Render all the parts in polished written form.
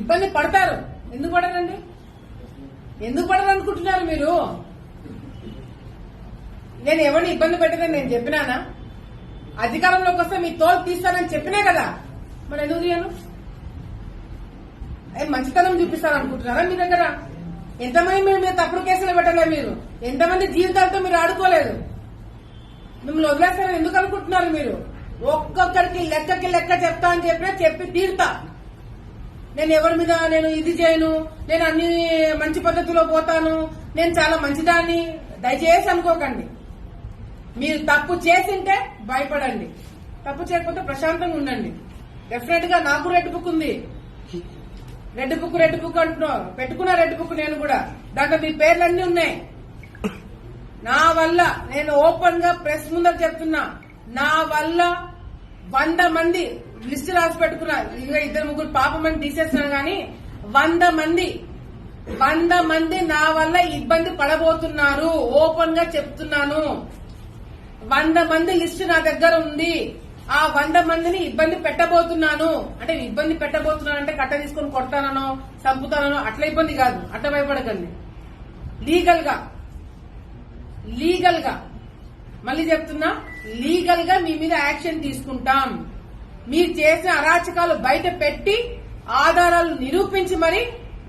ఇబ్బంది పడతారు. ఎందుకు పడరండి? ఎందుకు పడరు అనుకుంటున్నారు మీరు? నేను ఎవరిని ఇబ్బంది పెట్టదని నేను చెప్పినానా? అధికారంలోకి వస్తే మీ తోలు తీస్తానని చెప్పినా కదా, మరి ఎందుకు తీయను? మంచితనం చూపిస్తారనుకుంటున్నారా మీ దగ్గర? ఎంతమంది మీరు మీద తప్పుడు కేసులు పెట్టలే? మీరు ఎంతమంది జీవితాలతో మీరు ఆడుకోలేదు? మిమ్మల్ని వదిలేస్తారని ఎందుకు అనుకుంటున్నారు మీరు? ఒక్కొక్కరికి లెక్కకి లెక్క చెప్తా అని చెప్పినా చెప్పి తీరుతా. నేను ఎవరి మీద నేను ఇది చేయను, నేను అన్ని మంచి పద్ధతిలో పోతాను, నేను చాలా మంచిదాన్ని దయచేసి అనుకోకండి. మీరు తప్పు చేసింటే భయపడండి, తప్పు చేయకపోతే ప్రశాంతంగా ఉండండి. డెఫినెట్ గా నాకు రెడ్ బుక్ ఉంది. రెడ్ బుక్ అంటున్నారు, పెట్టుకున్న రెడ్ బుక్ నేను కూడా. దాంట్లో మీ పేర్లన్నీ ఉన్నాయి. నా వల్ల నేను ఓపెన్ గా ప్రెస్ ముందర చెప్తున్నా, నా వల్ల 100 మంది లిస్ట్ రాసి పెట్టుకున్నా. ఇంకా 2-3 పాపమని తీసేస్తున్నా గానీ 100 మంది నా వల్ల ఇబ్బంది పడబోతున్నారు. ఓపెన్ గా చెప్తున్నాను. 100 మంది లిస్ట్ నా దగ్గర ఉంది. ఆ 100 మందిని ఇబ్బంది పెట్టబోతున్నాను. అంటే ఇబ్బంది పెట్టబోతున్నాను అంటే కట్ట తీసుకొని కొడతానో చంపుతానో అట్లా ఇబ్బంది కాదు. అట్లా భయపడకండి. లీగల్ గా మళ్ళీ చెప్తున్నా, లీగల్ గా మీ మీద యాక్షన్ తీసుకుంటాం. మీరు చేసిన అరాచకాలు బయట పెట్టి ఆధారాలు నిరూపించి మరి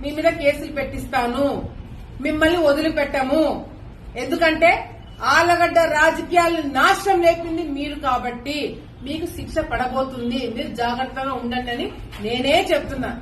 మీ మీద కేసులు పెట్టిస్తాను. మిమ్మల్ని వదిలిపెట్టము. ఎందుకంటే ఆలగడ్డ రాజకీయాలను నాశనం లేపింది మీరు కాబట్టి మీకు శిక్ష పడబోతుంది. మీరు జాగ్రత్తగా ఉండండి అని నేనే చెప్తున్నా.